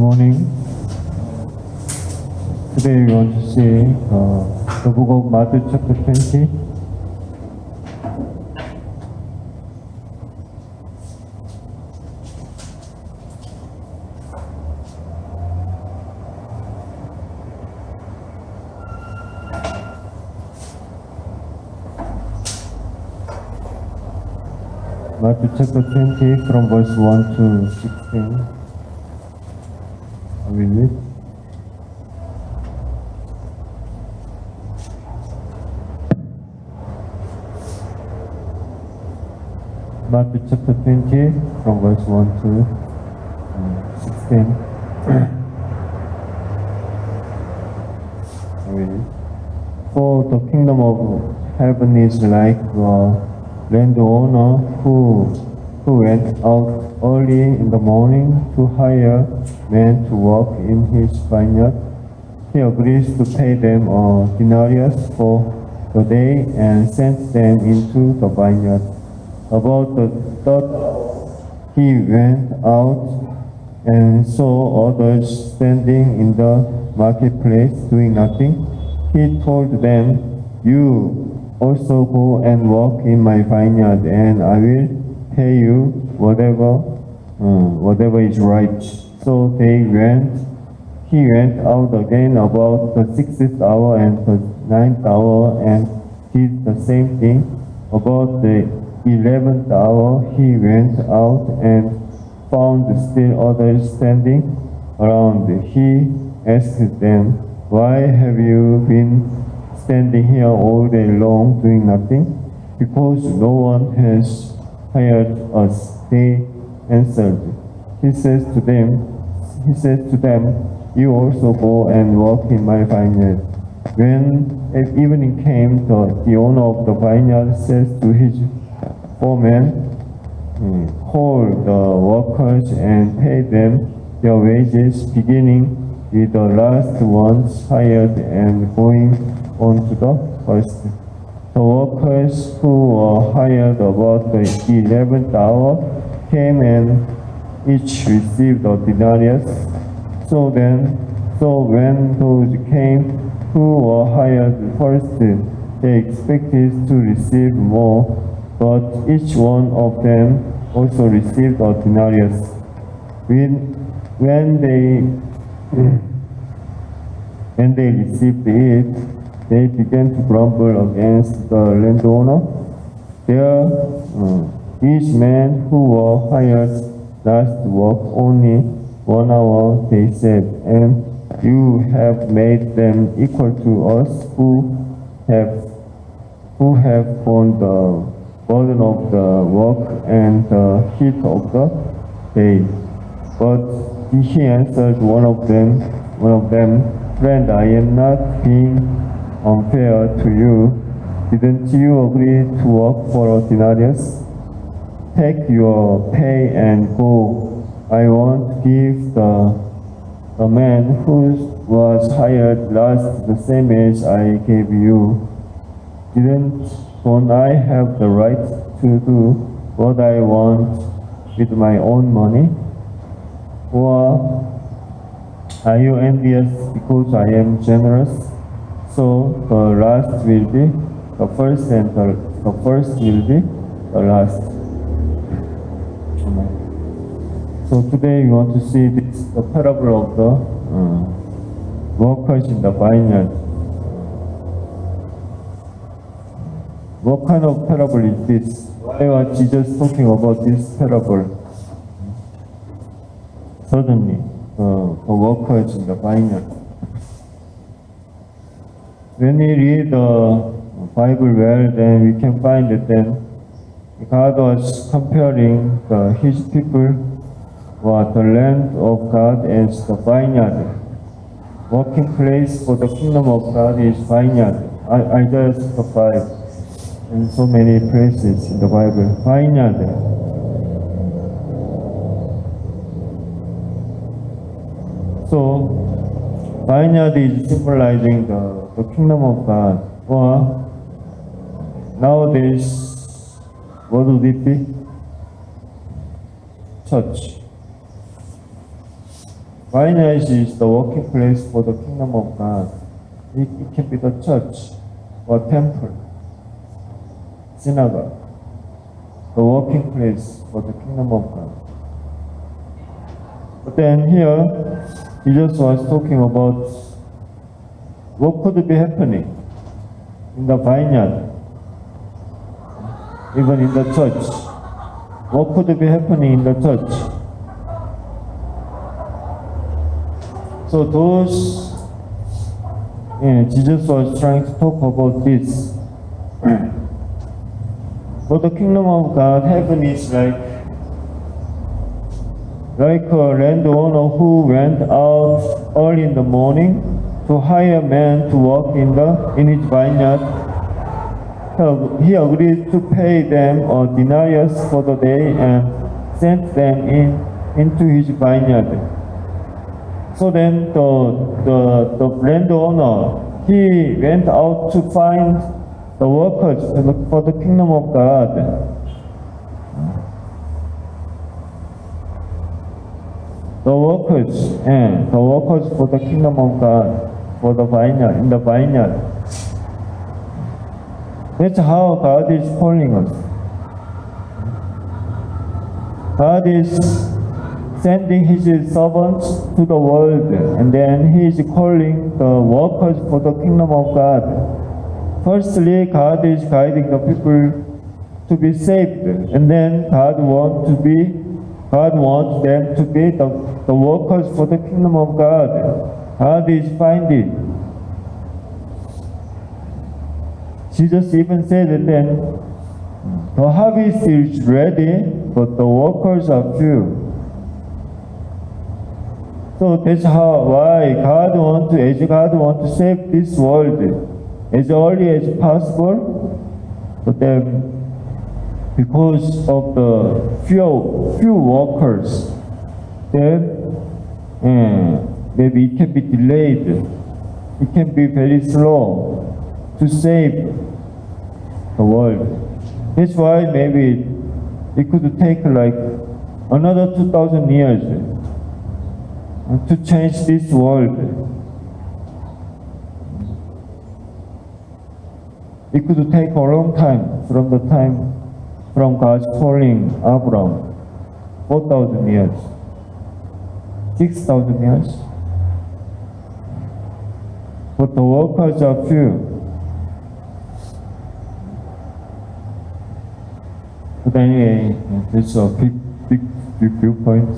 morning. Today we want to see the book of Matthew chapter 20. Matthew chapter 20 from verse 1 to 16. I will read. Matthew chapter 20 from verse 1 to 16. I will read. For the kingdom of heaven is like a landowner who went out early in the morning to hire men to work in his vineyard. He agrees to pay them a denarius for the day and sent them into the vineyard. About the third hour, he went out and saw others standing in the marketplace doing nothing. He told them, "You also go and work in my vineyard, and I will pay you whatever is right." So they went. He went out again about the 6th hour and the 9th hour and did the same thing. About the 11th hour he went out and found still others standing around. He asked them, "Why have you been standing here all day long doing nothing?" "Because no one has hired us," they answered. He says to them, "You also go and work in my vineyard." When evening came, the owner of the vineyard says to his foreman, "Call the workers and pay them their wages, beginning with the last ones hired and going on to the first." The workers who were hired about the 11th hour came and each received a denarius. So when those came who were hired first, they expected to receive more, but each one of them also received a denarius. When they received it, they began to grumble against the landowner. These men who were hired last worked only 1 hour, they said, "and you have made them equal to us who have borne the burden of the work and the heat of the day." But he answered one of them, "Friend, I am not being unfair to you. Didn't you agree to work for a denarius? Take your pay and go. I won't give the man who was hired last the same as I gave you. Don't I have the right to do what I want with my own money? Or are you envious because I am generous? So the last will be the first, and the first will be the last." Amen. So today we want to see the parable of the workers in the vineyard. What kind of parable is this? Why was Jesus talking about this parable? Suddenly, the workers in the vineyard. When we read the Bible well, then we can find that then God was comparing His people or the land of God as the vineyard. Working place for the kingdom of God is vineyard. Isaiah 5 and so many places in the Bible. Vineyard. So vineyard is symbolizing the kingdom of God. Or nowadays, what would it be? Church. vineyard is the working place for the kingdom of God. It can be the church or temple, synagogue, the working place for the kingdom of God. But then here, Jesus was talking about what could be happening in the vineyard, even in the church. What could be happening in the church? So those, Jesus was trying to talk about this. For the kingdom of God, heaven is like a landowner who went out early in the morning to hire men to work in his vineyard. He agreed to pay them a denarius for the day and sent them into his vineyard. So then the landowner, he went out to find the workers for the kingdom of God. The workers for the kingdom of God, for the vineyard, in the vineyard. That's how God is calling us. God is sending His servants to the world, and then He is calling the workers for the kingdom of God. Firstly, God is guiding the people to be saved, and then God wants them to be the workers for the kingdom of God. God is finding. Jesus even said that then, the harvest is ready, but the workers are few. So that's why God wants to save this world as early as possible, but then because of the few workers, then maybe it can be delayed. It can be very slow to save the world. That's why maybe it could take like another 2,000 years to change this world. It could take a long time from God's calling Abraham, 4,000 years, 6,000 years. But the workers are few. But anyway, this is a big viewpoint.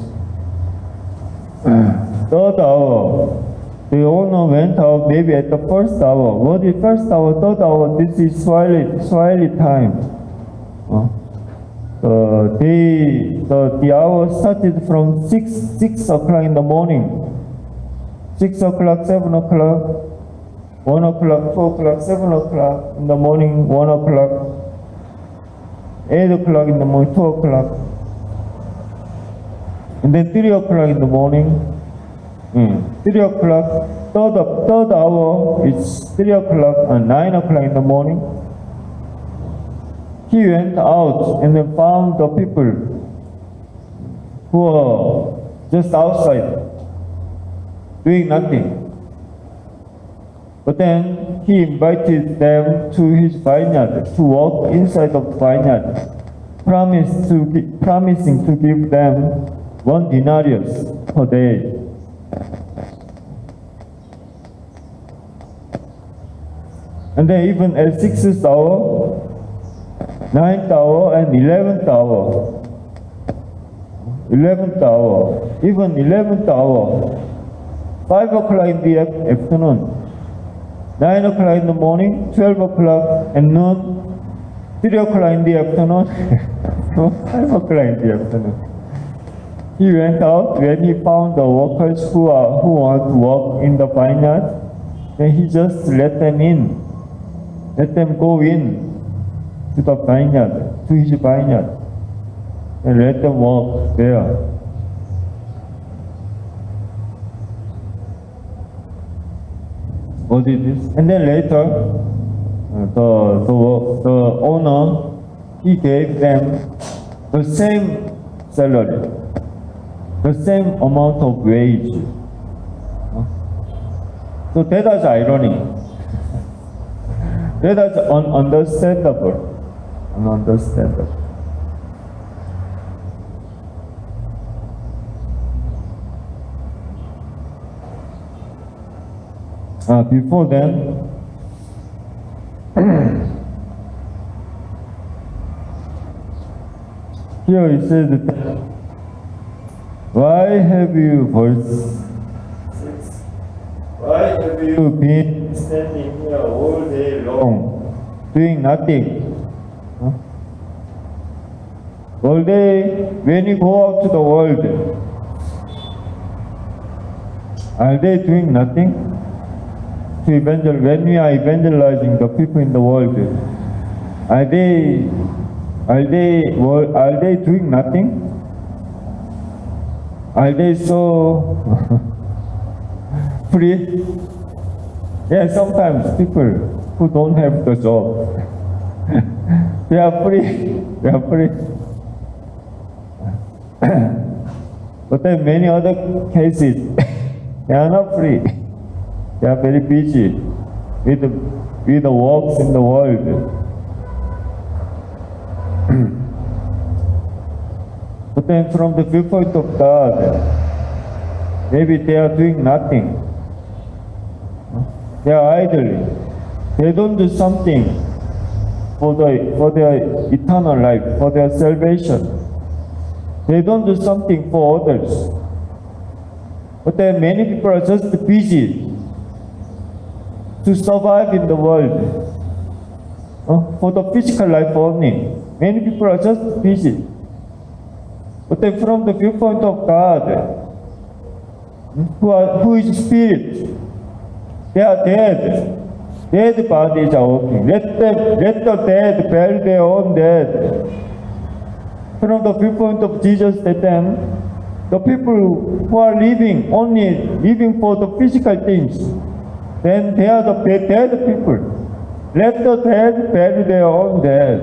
Third hour, the owner went out maybe at the first hour. What is first hour, third hour? This is Swahili time. The hour started from 6 o'clock in the morning. 6 o'clock, 7 o'clock, 1 o'clock, 2 o'clock, 7 o'clock in the morning, 1 o'clock, 8 o'clock in the morning, 2 o'clock, and then 3 o'clock in the morning. 3 o'clock, third hour is 3 o'clock and 9 o'clock in the morning. He went out and then found the people who were just outside doing nothing. But then he invited them to his vineyard to walk inside of the vineyard, promising to give them 1 denarius per day. And then even at 6th hour, 9th hour, and 11th hour, even 11th hour, 5 o'clock in the afternoon, 9 o'clock in the morning, 12 o'clock and noon, 3 o'clock in the afternoon, 5 o'clock in the afternoon. He went out when he found the workers who want to work in the vineyard. Then he just let them go in to the vineyard, to his vineyard, and let them work there. What is this? And then later, the owner, he gave them the same salary, the same amount of wage So that is irony. That is ununderstandable. Ununderstandable. Before then, here it says that, why have you been standing here all day long, doing nothing? Huh? All day, when you go out to the world, are they doing nothing? When we are evangelizing the people in the world, are they doing nothing? Are they so free? Yeah, sometimes people who don't have the job, they are free. They are free. But then many other cases, they are not free. They are very busy with the works in the world. But then from the viewpoint of God, maybe they are doing nothing. They are idling. They don't do something for their eternal life, for their salvation. They don't do something for others. But then many people are just busy to survive in the world, for the physical life only. Many people are just busy. But then from the viewpoint of God, who is spirit, they are dead. Dead bodies are working. Let the dead bury their own dead. From the viewpoint of Jesus, then the people who are only living for the physical things, then they are the dead people. Let the dead bury their own dead.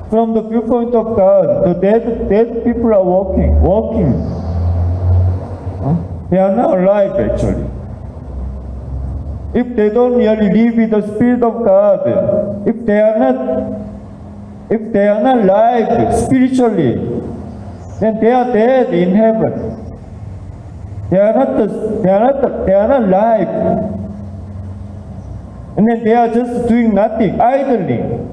From the viewpoint of God, the dead people are walking. They are not alive actually. If they don't really live with the Spirit of God, if they are not alive spiritually, then they are dead in heaven. They are not alive. And then they are just doing nothing, idling.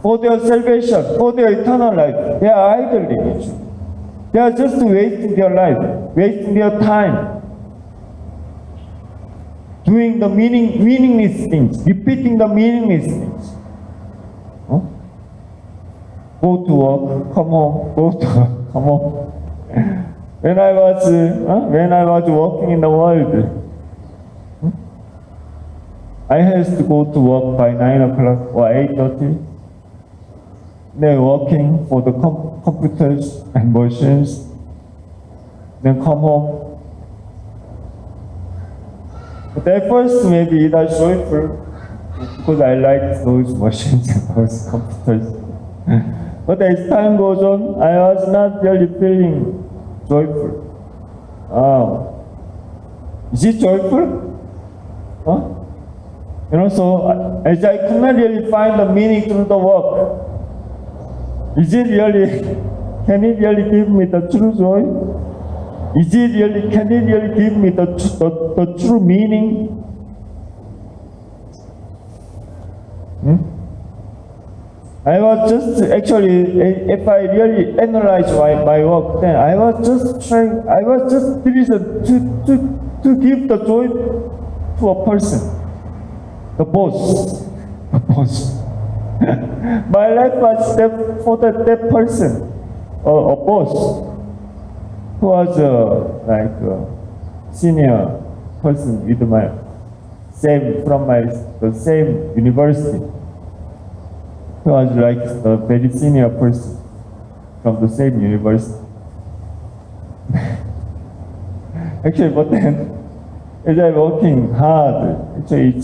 For their salvation, for their eternal life, they are idling. They are just wasting their life, wasting their time, doing the meaningless things, repeating the meaningless things. Go to work, come home, go to work, come home. When I was working in the world, I had to go to work by 9 o'clock or 8:30. Then working for the computers and machines. Then come home. But at first maybe it was joyful because I liked those machines and those computers. But as time goes on, I was not really feeling joyful. Is it joyful? So as I could not really find the meaning through the work, can it really give me the true joy? Can it really give me the true meaning? I was just actually, if I really analyze my work, then I was just driven to give the joy to a person, the boss. My life was for that person, a boss, who was like a senior person with the same university. He was like a very senior person from the same university. Actually, but then, as I'm working hard, actually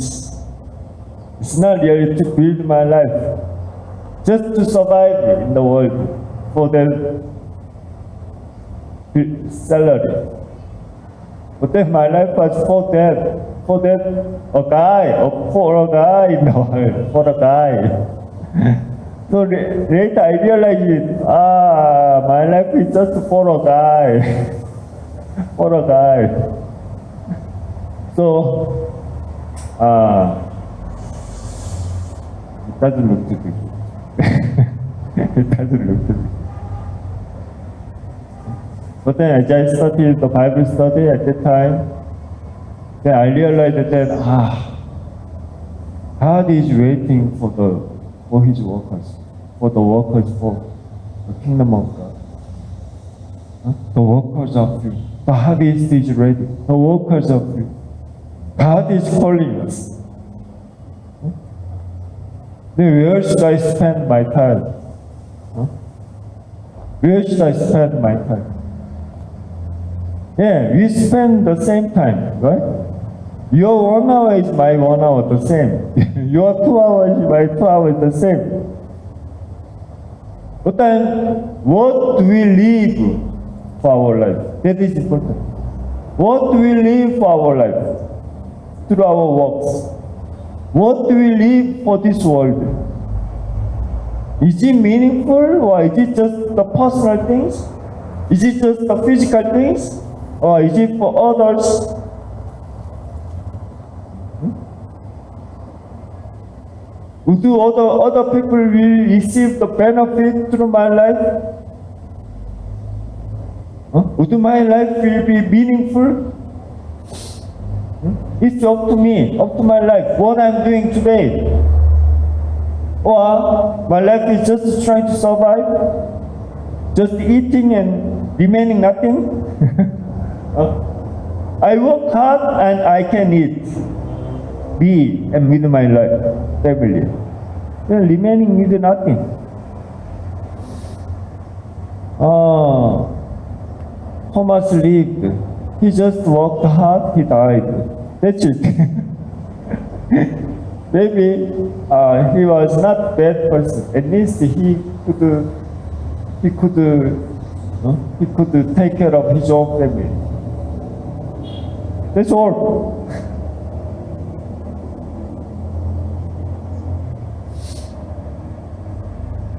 it's not really to build my life, just to survive in the world for salary. But then my life was for that a guy, for a guy, no, for a guy. So later I realized, my life is just for a guy, for a guy. So, it doesn't look too good. It doesn't look too good. But then as I started the Bible study at that time, then I realized that God is waiting for His workers, for the workers for the kingdom of God. The workers are few. The harvest is ready. The workers are few. God is calling us. Then where should I spend my time? Where should I spend my time? Yeah, we spend the same time, right? Your 1 hour is my 1 hour the same. Your 2 hours is my 2 hours the same. But then, what do we live for our life? That is important. What do we live for our life? Through our works. What do we live for this world? Is it meaningful, or is it just the personal things? Is it just the physical things? Or is it for others? Do other people will receive the benefit through my life? Would my life will be meaningful? It's up to me, up to my life, what I'm doing today. Or my life is just trying to survive, just eating and remaining nothing. I work hard and I can eat, be and with my life, family. Then remaining with nothing. Thomas lived. He just worked hard, he died. That's it. Maybe he was not a bad person. At least he could take care of his own family. That's all.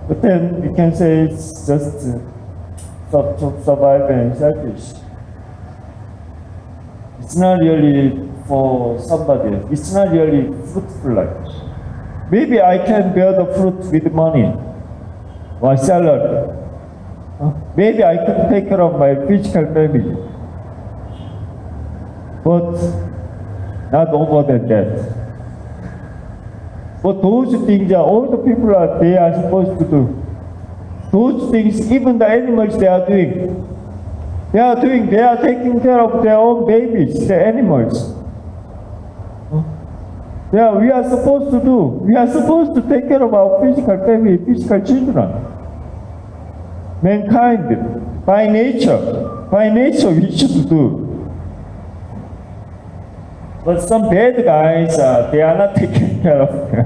But then we can say it's just to survive and selfish. It's not really for somebody. It's not really fruitful life. Maybe I can bear the fruit with money or salary. Maybe I could take care of my physical family. But not more than that. But those things are all the people they are supposed to do. Those things, even the animals they are doing. They are taking care of their own babies, the animals. Yeah, we are supposed to do. We are supposed to take care of our physical family, physical children. Mankind, by nature we should do. But some bad guys, they are not taking care of them.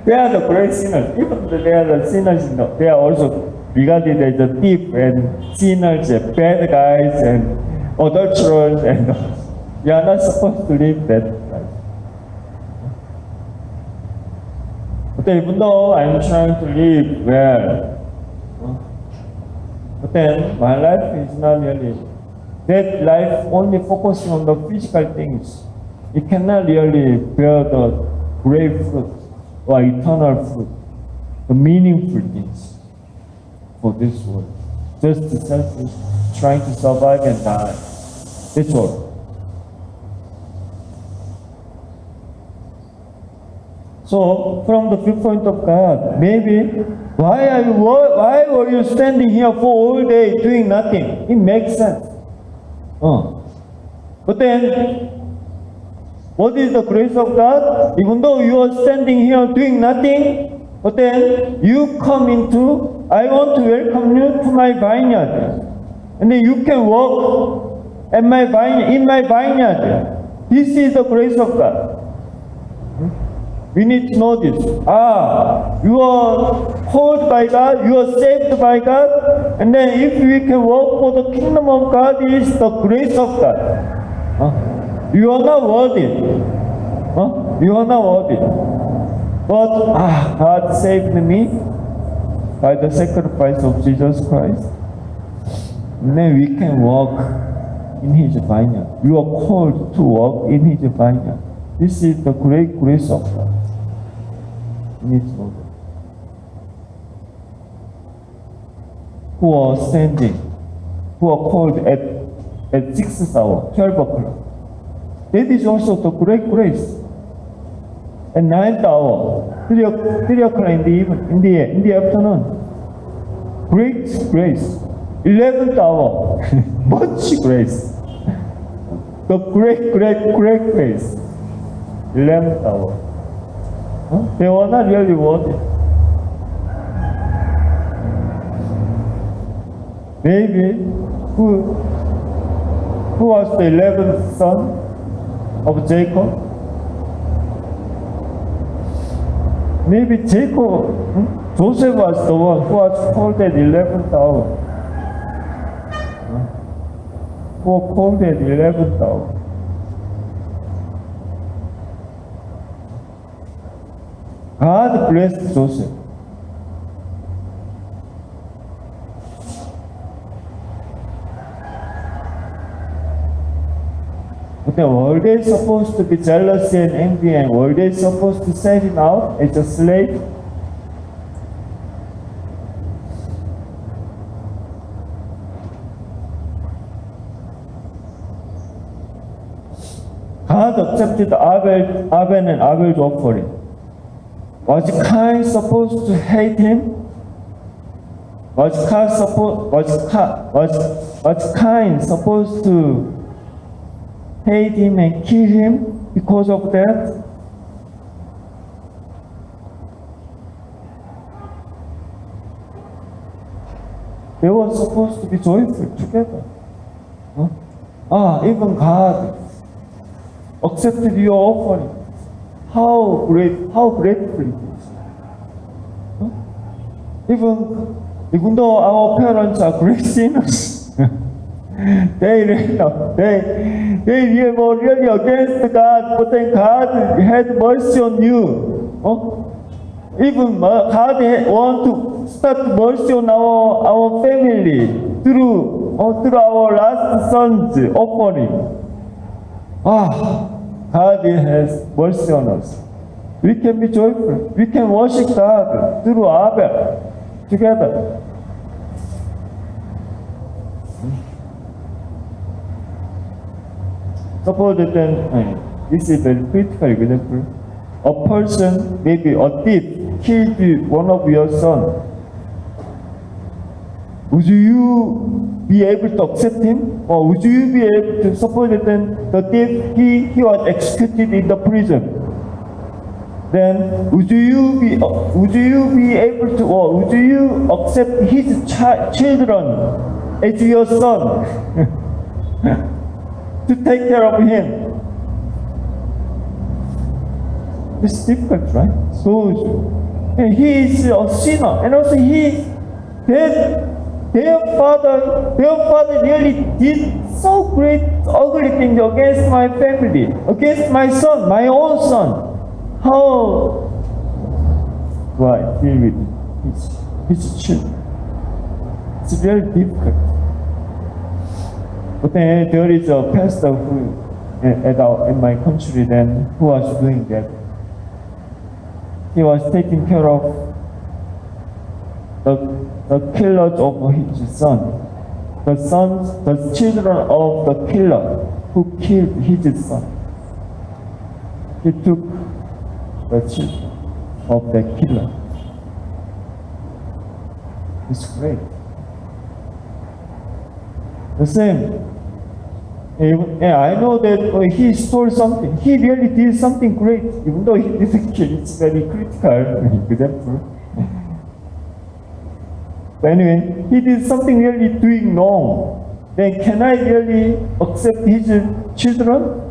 They are the great sinners. Even though they are the sinners, they are also regarded as the thief and sinners and bad guys and adulterers, and we are not supposed to live that life. But even though I'm trying to live well, but then my life is not really that life only focusing on the physical things. It cannot really bear the great fruit or eternal fruit, the meaningful things for this world. Just selfish, trying to survive and die. That's all. So, from the viewpoint of God, maybe why were you standing here for all day doing nothing? It makes sense. But then, what is the grace of God? Even though you are standing here doing nothing, but then you come into, I want to welcome you to my vineyard. And then you can walk at my vineyard, in my vineyard. This is the grace of God. We need to know this. You are called by God, you are saved by God, and then if we can work for the kingdom of God, it is the grace of God. You are not worthy. You are not worthy. But God saved me by the sacrifice of Jesus Christ. And then we can walk in His vineyard. You are called to walk in His vineyard. This is the great grace of God. You need to know that. Who are standing, who are called at 6th hour, 12 o'clock. That is also the great grace. At 9th hour, 3 o'clock in the evening, in the afternoon. Great grace. 11th hour, much grace. The great grace. 11th hour. They were not really worthy. Maybe who was the 11th son of Jacob? Maybe Jacob, Joseph was the one who was called at 11th hour. Who was called at 11th hour. God blessed Joseph. But the world is supposed to be jealous and angry, and world is supposed to send him out as a slave. God accepted Abel and Abel's offering. Was Cain supposed to hate him? Was Cain supposed to hate him and kill him because of that? They were supposed to be joyful together. Even God accepted your offering. How grateful it is. Even though our parents are great sinners, they were really against God, but then God had mercy on you. Even God want to start mercy on our family through our last son's offering. God has mercy on us. We can be joyful. We can worship God through Abel together. Suppose that this is a very critical example. A person, maybe a thief, killed one of your sons. Would you be able to accept him? Or would you be able to suppose that the thief, he was executed in the prison? Then would you be able to, or would you accept his children as your son to take care of him? It's difficult, right? So he is a sinner, and also their father really did so great ugly things against my family, against my son, my own son. How do I deal with his children? It's very difficult. But then there is a pastor who, in my country then, who was doing that. He was taking care of the killers of his son. The children of the killer who killed his son. He took the children of the killer. It's great. The same. I know that he stole something. He really did something great, even though he didn't kill. It's very critical example. But anyway, he did something really doing wrong. Then can I really accept his children?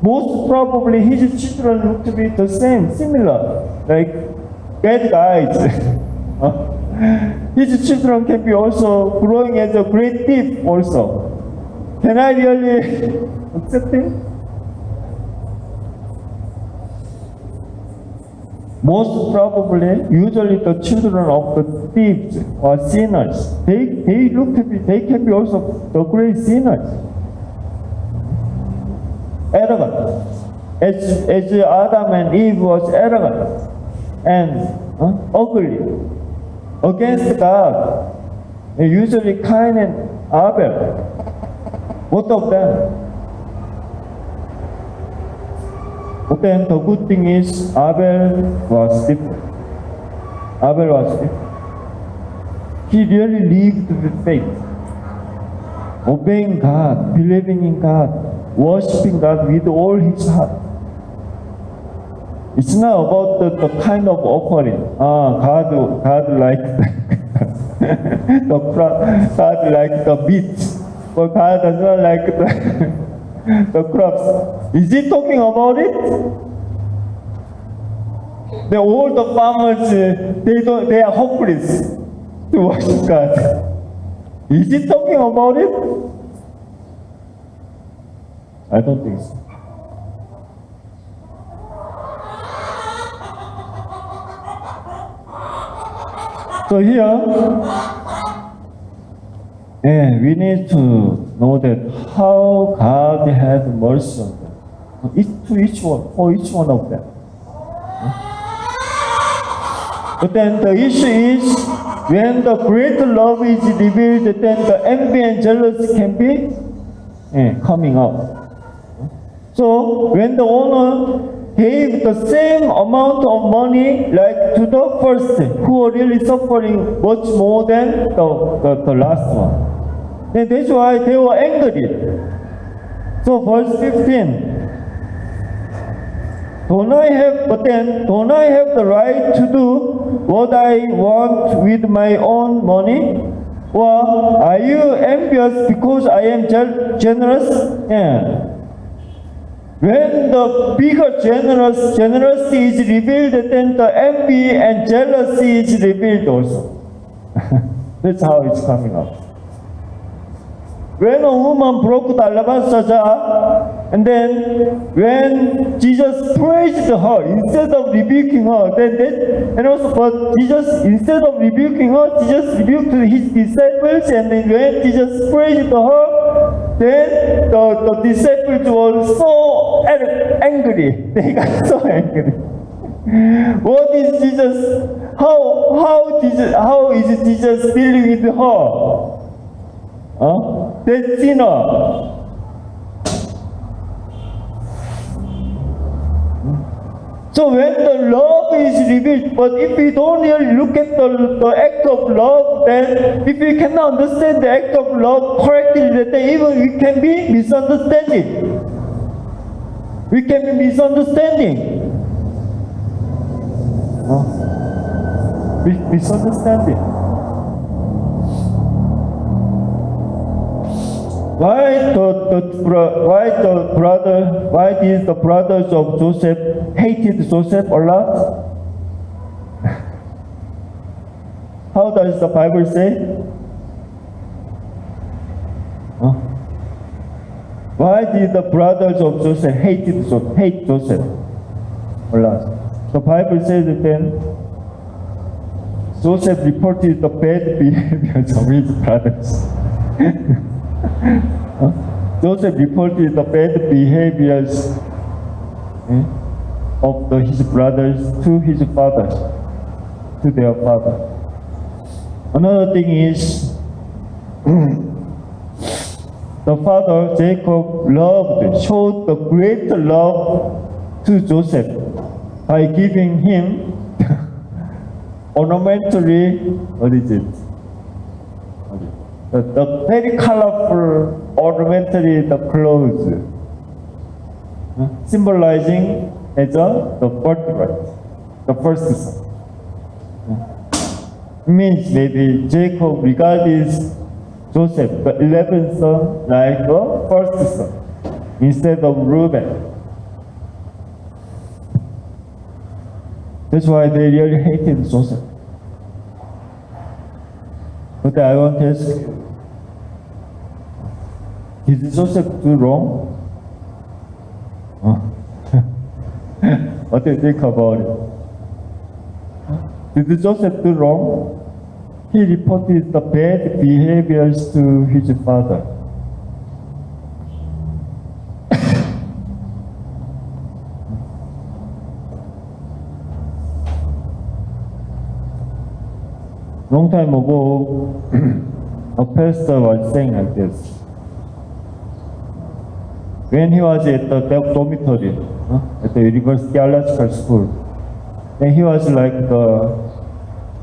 most probably his children look to be the same, similar, like bad guys. His children can be also growing as a great thief also. Can I really accept him? Most probably, usually the children of the thieves or sinners, they look to be, they can be also the great sinners. Arrogant. As Adam and Eve was arrogant and ugly against God. Usually Cain and Abel, both of them. But then the good thing is Abel was different. Abel was different. He really lived with faith, obeying God, believing in God, worshiping God with all his heart. It's not about the kind of offering. God liked God liked the meat, but God does not like the crops. Is he talking about it? All the farmers, they are hopeless to worship God. Is he talking about it? I don't think so. So here, we need to know that how God has mercy on them, for each one of them. But then the issue is, when the great love is revealed, then the envy and jealousy can be coming up. So when the owner gave the same amount of money like to the first, who are really suffering much more than the last one, then that's why they were angry. So verse 15. Don't I have the right to do what I want with my own money? Or are you envious because I am generous? Yeah. When the bigger generosity is revealed, then the envy and jealousy is revealed also. That's how it's coming up. When a woman broke the alabaster jar, and then when Jesus praised her instead of rebuking her, but Jesus, instead of rebuking her, Jesus rebuked his disciples, and then when Jesus praised her, then the disciples were so angry. They got so angry. What is Jesus? How is Jesus dealing with her? That sinner. So when the love is revealed, but if we don't really look at the act of love, then if we cannot understand the act of love correctly, then even we can be misunderstanding. We can be misunderstanding. Misunderstanding. Why did the brothers of Joseph hated Joseph a lot? How does the Bible say? Why did the brothers of Joseph hate Joseph a lot? The Bible says that then Joseph reported the bad behaviors of his brothers. Joseph reported the bad behaviors of his brothers to his father, to their father. Another thing is, the father Jacob showed the great love to Joseph by giving him ornamentally, what is it? The very colorful, ornamentally the clothes, symbolizing as the birthright, the first son. It means maybe Jacob regarded Joseph, the 11th son, like the first son, instead of Reuben. That's why they really hated Joseph. But I want to ask you, did Joseph do wrong? What do you think about it? Did Joseph do wrong? He reported the bad behaviors to his father. Long time ago, a pastor was saying like this. When he was at the dormitory, at the University Theological School, then he was like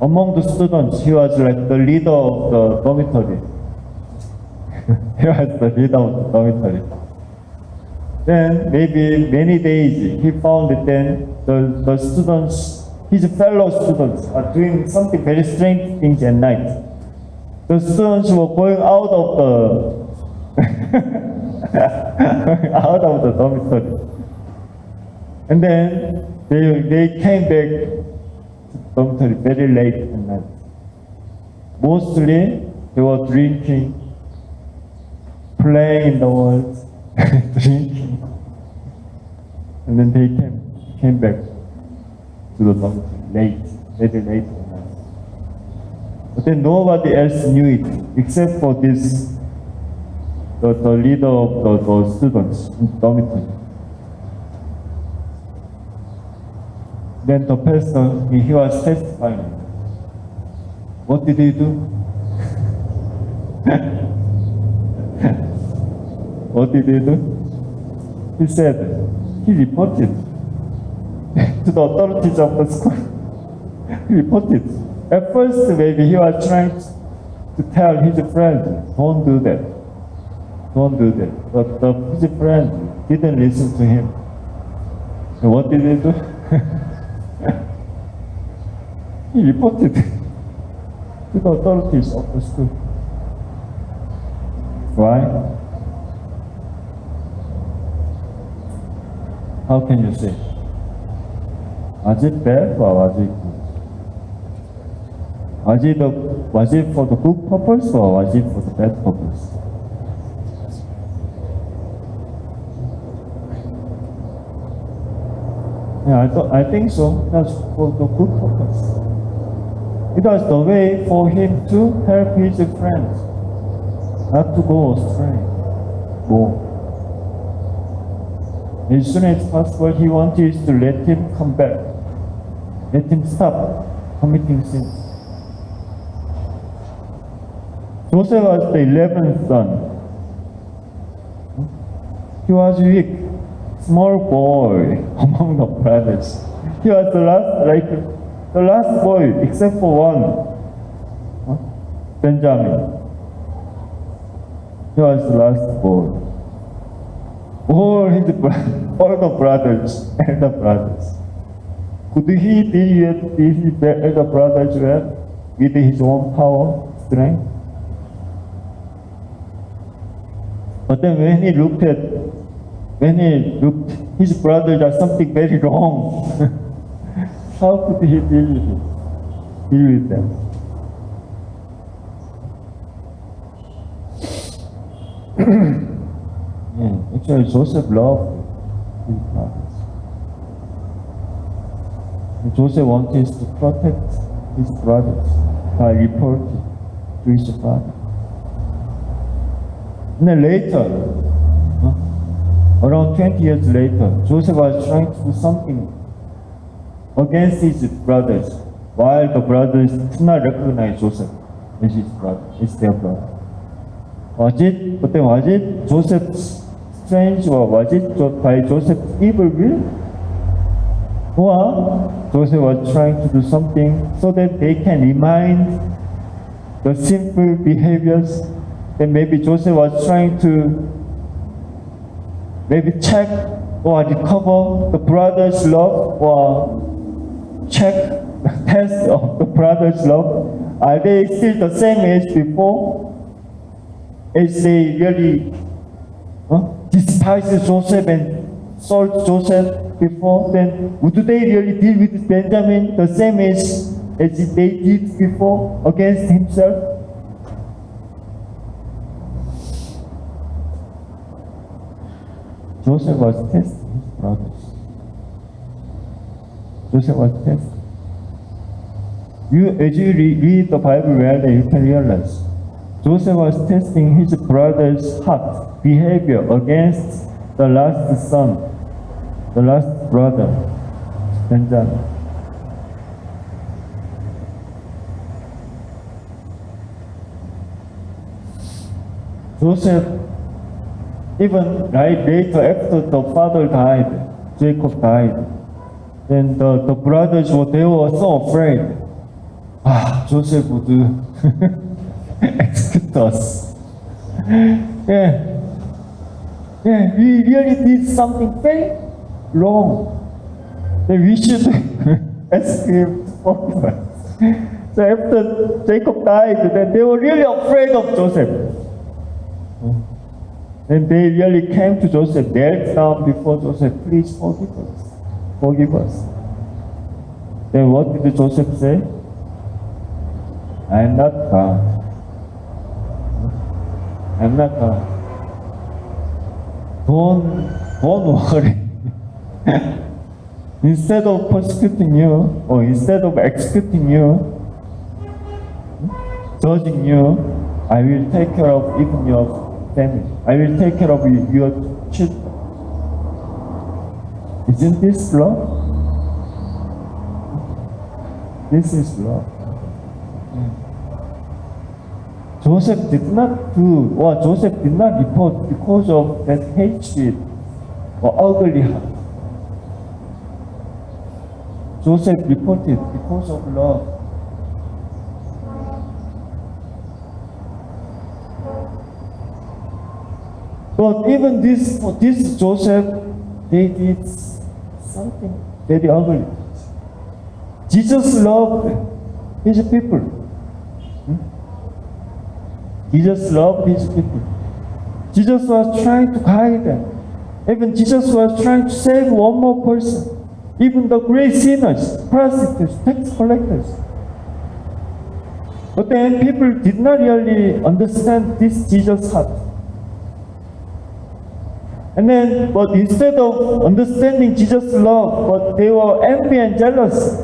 among the students, he was like the leader of the dormitory. He was the leader of the dormitory. Then maybe many days, he found that then the students, his fellow students are doing something very strange things at night. The students were going out of the dormitory. And then they came back to the dormitory very late at night. Mostly they were drinking, playing in the world, drinking. And then they came back to the dormitory late, very late at night. But then nobody else knew it except for this, the leader of the students in the dormitory. Then the pastor, he was testifying. What did he do? What did he do? He said, he reported to the authorities of the school. He reported. At first, maybe he was trying to tell his friend, don't do that. Don't do that. But his friend didn't listen to him. So what did he do? He reported to the authorities of the school. Why? How can you say? Was it bad or was it good? Was it for the good purpose or was it for the bad purpose? Yeah, I think so. That's for the good purpose. It was the way for him to help his friends not to go astray. More. As soon as possible, he wanted to let him come back. Let him stop committing sins. Joseph was the 11th son. He was weak, small boy among the brothers. He was the last boy, except for one, Benjamin. He was the last boy. All the brothers, elder brothers. Could he deal with his elder brothers well, with his own power, strength? But then when he looked, his brothers are something very wrong. How could he deal with them? Yeah, actually, Joseph loved his brothers. And Joseph wanted to protect his brothers by reporting to his father. And then later, around 20 years later, Joseph was trying to do something against his brothers, while the brothers did not recognize Joseph as his brother, as their brother. Was it Joseph's strength, or was it by Joseph's evil will? Or Joseph was trying to do something so that they can remind the sinful behaviors. Then maybe Joseph was trying to maybe check or recover the brothers' love, or check the test of the brothers' love. Are they still the same as before? As they really despise Joseph and sold Joseph, before, then would they really deal with Benjamin the same as they did before against himself? Joseph was testing his brothers. Joseph was testing. As you read the Bible well, you can realize Joseph was testing his brother's heart, behavior against the last son, the last brother, Benjamin. Joseph, even right later after the father died, Jacob died, then the brothers they were so afraid. Joseph would execute us. Yeah, we really did something very wrong. Then we should ask him to forgive us. So after Jacob died, then they were really afraid of Joseph. And they really came to Joseph, knelt down before Joseph, please forgive us. Forgive us. Then what did Joseph say? I'm not God. I'm not God. Don't worry. Instead of persecuting you, or instead of executing you, judging you, I will take care of even your family. I will take care of your children. Isn't this love? This is love. Joseph did not do, or Joseph did not report because of that hatred or ugly heart. Joseph reported because of love. But even this Joseph, they did something very ugly. Jesus loved his people. Jesus loved his people. Jesus was trying to guide them. Even Jesus was trying to save one more person. Even the great sinners, prostitutes, tax collectors. But then people did not really understand this Jesus' heart. And then, but instead of understanding Jesus' love, but they were envy and jealous.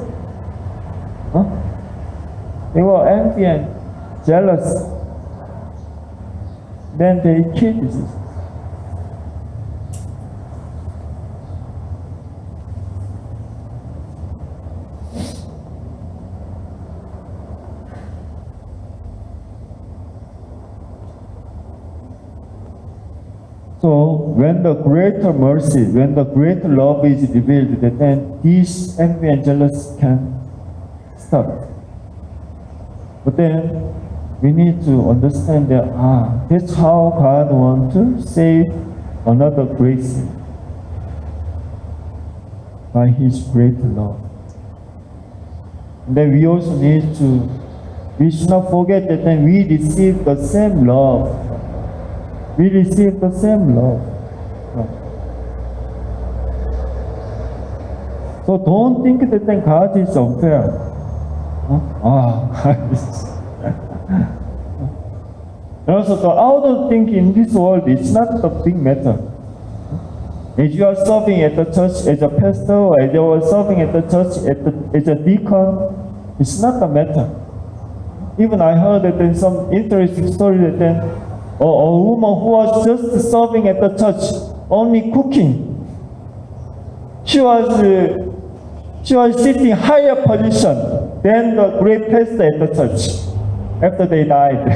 They were envy and jealous. Then they killed Jesus. So when the greater mercy, when the greater love is revealed, then this envy and jealousy can stop. But then we need to understand that that's how God wants to save another great sin, by His greater love. And then we also need to, we should not forget that then we receive the same love. We receive the same love. So don't think that then God is unfair. And also the outer thing in this world is not the big matter. As you are serving at the church as a pastor, or as you are serving at the church as a deacon, it's not the matter. Even I heard that there's some interesting story that then a woman who was just serving at the church, only cooking. She was sitting higher position than the great pastor at the church after they died.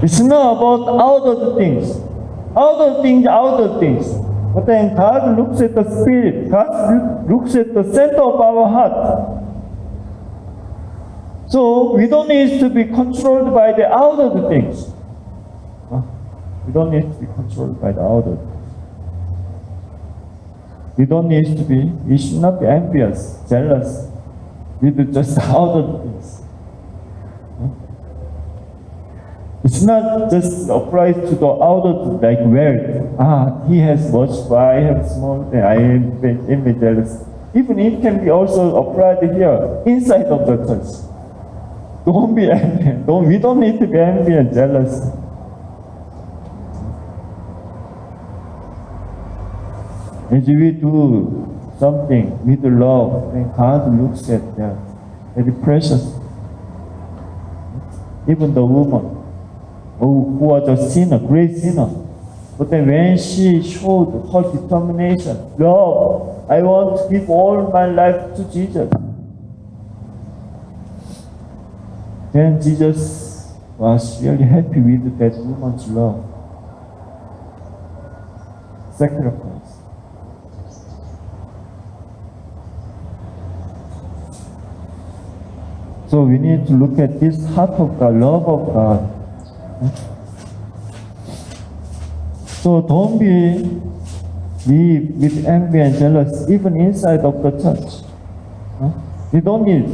It's not about outer things. Outer things. But then God looks at the spirit. God looks at the center of our heart. So we don't need to be controlled by the outer things. We don't need to be controlled by the outer things. We should not be envious, jealous with just outer things. It's It's not just applied to the outer like wealth. He has much, but I have small. I am jealous. Even it can be also applied here inside of the church. Don't be envious. We don't need to be envious and jealous. As we do something with love, then God looks at that very precious. Even the woman who was a sinner, great sinner, but then when she showed her determination, love, I want to give all my life to Jesus. Then Jesus was really happy with that woman's love, sacrifice. So we need to look at this heart of God, love of God. So don't be with envy and jealous, even inside of the church. You don't need.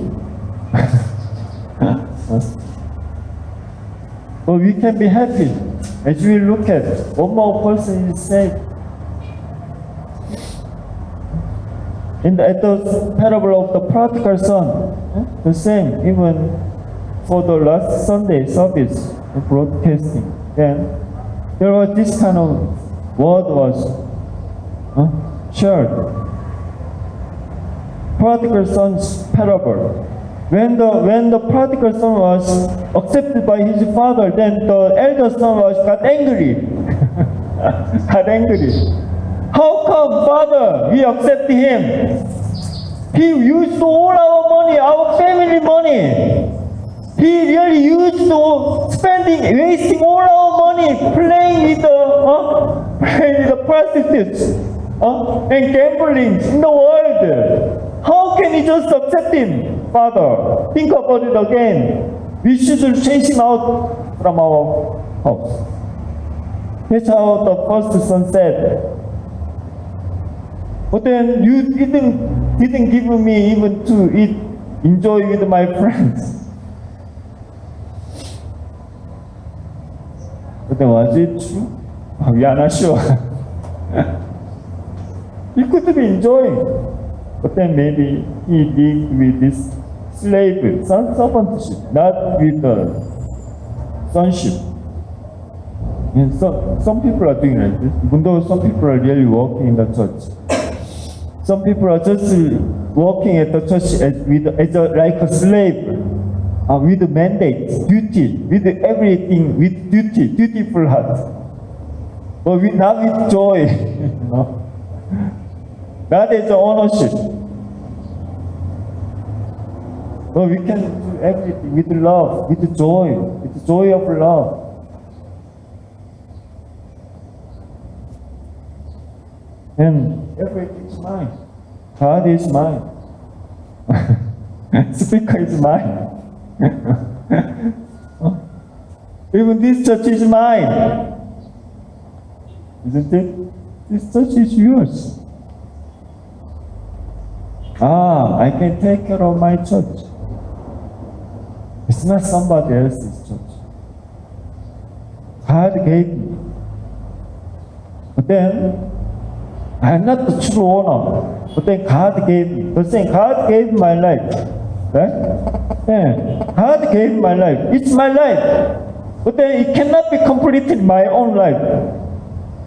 But we can be happy as we look at one more person is saved. At the parable of the prodigal son, the same, even for the last Sunday service broadcasting, then there was this kind of word was shared. Prodigal son's parable. When the prodigal son was accepted by his father, then the elder son got angry. Got angry. How come, Father, we accept him? He used all our money, our family money. He really used wasting all our money playing with the prostitutes and gambling in the world. How can you just accept him, Father? Think about it again. We should chase him out from our house. That's how the first son said. But then you didn't give me even to eat, enjoy with my friends. But then was it true? We are not sure. He could be enjoying. But then maybe he lived with this slave, servantship, not with the sonship. And some people are doing like this, even though some people are really working in the church. Some people are just working at the church like a slave, with a mandate, duty, with everything, with dutiful heart. But not with joy, Not as ownership. But we can do everything with love, with the joy of love. And everything is mine. God is mine. Speaker is mine. Even this church is mine. Isn't it? This church is yours. I can take care of my church. It's not somebody else's church. God gave me. But then, I'm not the true owner. But then God gave me. But then God gave my life. Right? Yeah. God gave my life. It's my life. But then it cannot be completed my own life.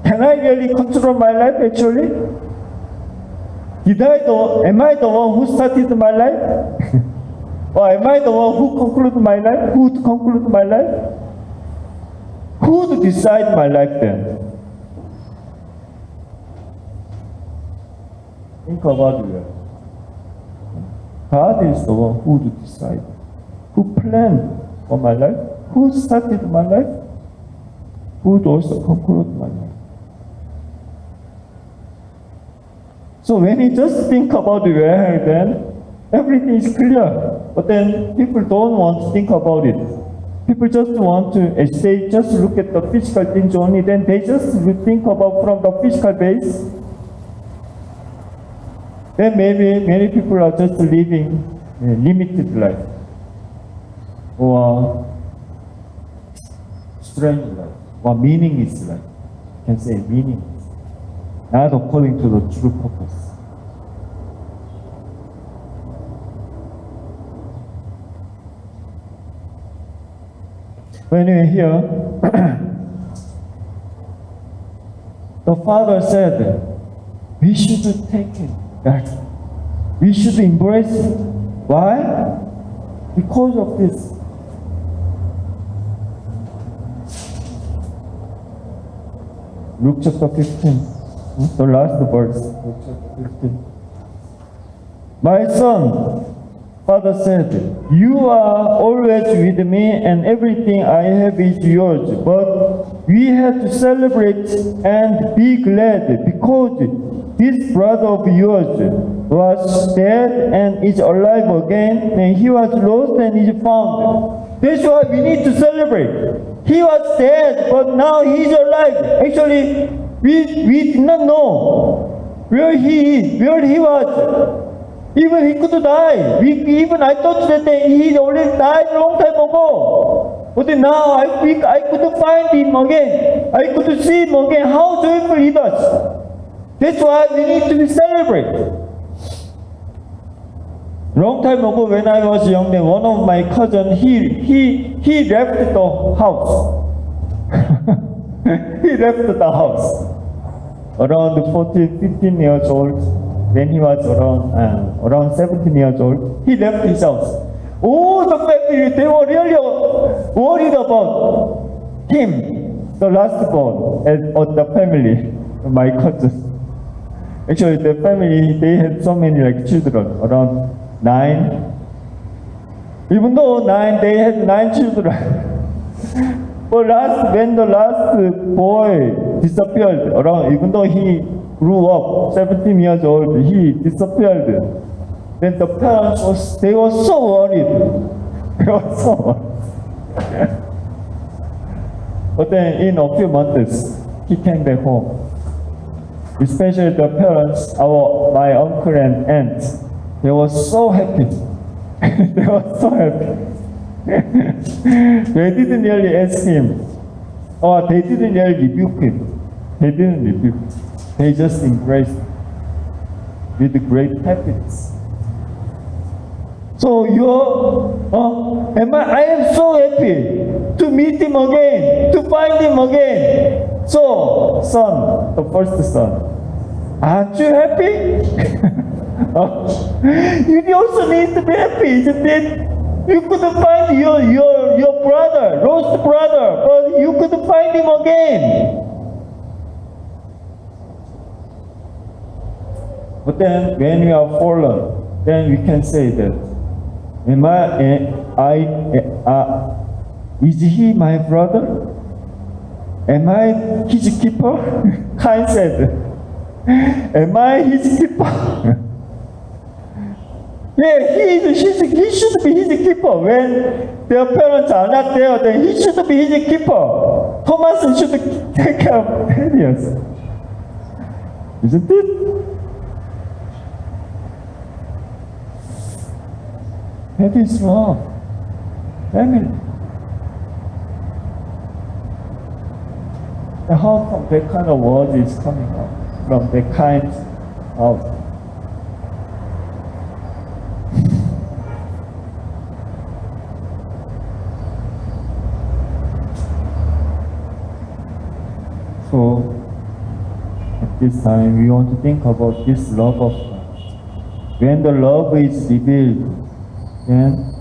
Can I really control my life actually? Am I the one who started my life? Or am I the one who concluded my life? Who to conclude my life? Who to decide my life then? Think about it. God is the one who to decide. Who planned for my life? Who started my life? Who to also conclude my life? So when you just think about it, then everything is clear. But then people don't want to think about it. People just want to, as they just look at the physical things only, then they just think about from the physical base. Then maybe many people are just living a limited life. Or strange life, or meaningless life. You can say meaningless, not according to the true purpose. When we hear, the father said, we should take it back. We should embrace it. Why? Because of this. Luke chapter 15, the last verse, Luke chapter 15. My son, Father said, you are always with me and everything I have is yours. But we have to celebrate and be glad because this brother of yours was dead and is alive again, and he was lost and is found. That's why we need to celebrate. He was dead, but now he's alive. Actually, we did not know where he was. Even he could die. Even I thought that he already died a long time ago. But now I could find him again. I could see him again. How joyful he was. That's why we need to celebrate. Long time ago, when I was young, one of my cousins, he left the house. He left the house. Around 14, 15 years old. When he was around 17 years old, he left his house. All the family, they were really worried about him, the last born of the family, my cousin. Actually, the family, they had so many children, around 9. Even though 9, they had 9 children. But when the last boy disappeared, even though he grew up, 17 years old, he disappeared. Then the parents they were so worried. They were so worried. But then in a few months, he came back home. Especially the parents, my uncle and aunt, they were so happy. They were so happy. They didn't really ask him, or they didn't really rebuke him. They didn't rebuke him. They just embraced with great happiness. So I am so happy to meet him again, to find him again. So, son, the first son, aren't you happy? You also need to be happy, isn't it? You couldn't find your brother, lost brother, but you couldn't find him again. But then, when we are fallen, then we can say that, is he my brother? Am I his keeper? Cain said, am I his keeper? Yeah, he should be his keeper. When their parents are not there, then he should be his keeper. Thomas should take care of Thaddeus. Isn't it? That is wrong. Family. And how come that kind of word is coming out from that kind of? So, at this time, we want to think about this love of God. When the love is revealed, then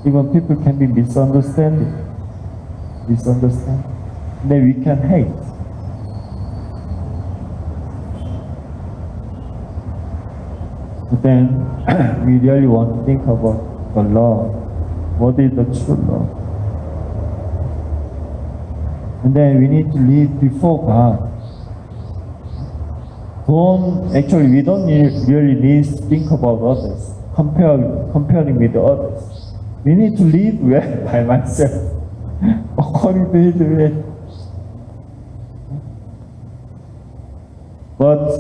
even people can be misunderstanding. Then we can hate. But then we really want to think about the love. What is the true love? And then we need to live before God. We don't really need to think about others, comparing with others. We need to live well by myself, according to His way. But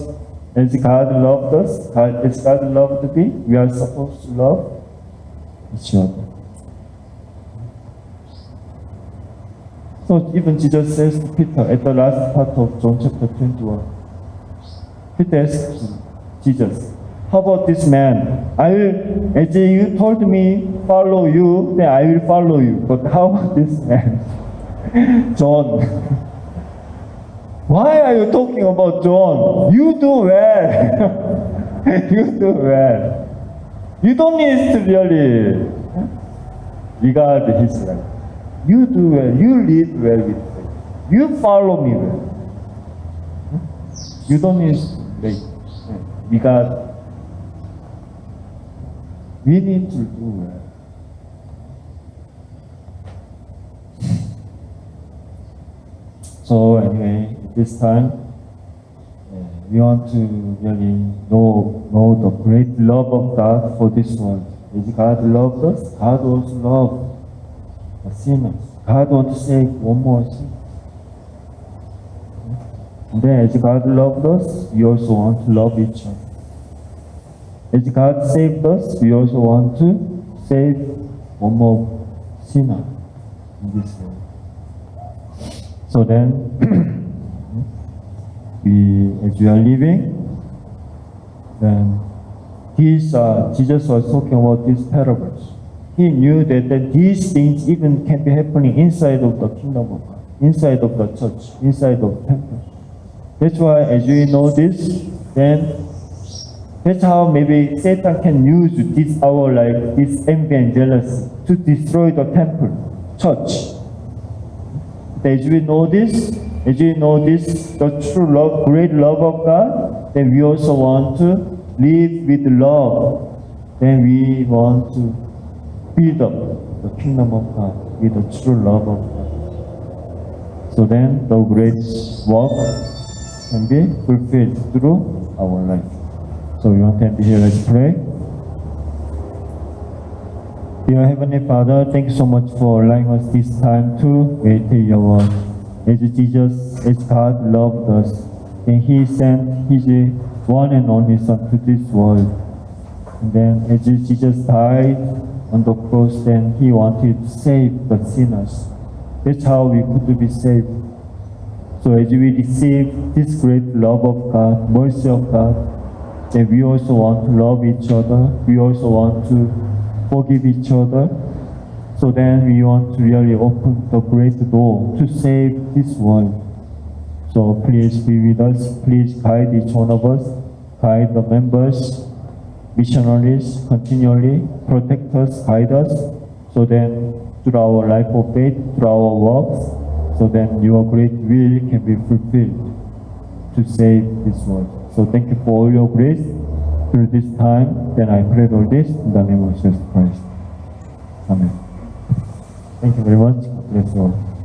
as God loved us, as God loved me, we are supposed to love each other. So even Jesus says to Peter at the last part of John chapter 21, Peter asks Jesus, how about this man? As you told me, follow you, then I will follow you. But how about this man? John. Why are you talking about John? You do well. You do well. You don't need to really regard his life. You do well. You live well with faith. You follow me well. You don't need to regard. We need to do well. So anyway, at this time, we want to really know the great love of God for this world. As God loved us, God also loved the sinners. God wants to save one more sin. And then as God loved us, we also want to love each other. As God saved us, we also want to save one more sinner in this world. So then, as we are living, then Jesus was talking about these parables. He knew that these things even can be happening inside of the kingdom of God, inside of the church, inside of the temple. That's why as we know this, then that's how maybe Satan can use this envy and jealousy to destroy the temple, church. As we know this, the true love, great love of God, then we also want to live with love. Then we want to build up the kingdom of God with the true love of God. So then the great work can be fulfilled through our life. So we want to end here. Let's pray. Dear Heavenly Father, thank you so much for allowing us this time to meditate your word. As God loved us, and He sent His one and only Son to this world. And then as Jesus died on the cross, then He wanted to save the sinners. That's how we could be saved. So as we receive this great love of God, mercy of God, then we also want to love each other. We also want to forgive each other. So then we want to really open the great door to save this world. So please be with us. Please guide each one of us. Guide the members, missionaries, continually protect us, guide us. So then through our life of faith, through our works, so then your great will can be fulfilled to save this world. So thank you for all your grace through this time. Then I pray all this in the name of Jesus Christ. Amen. Thank you very much. God bless you all.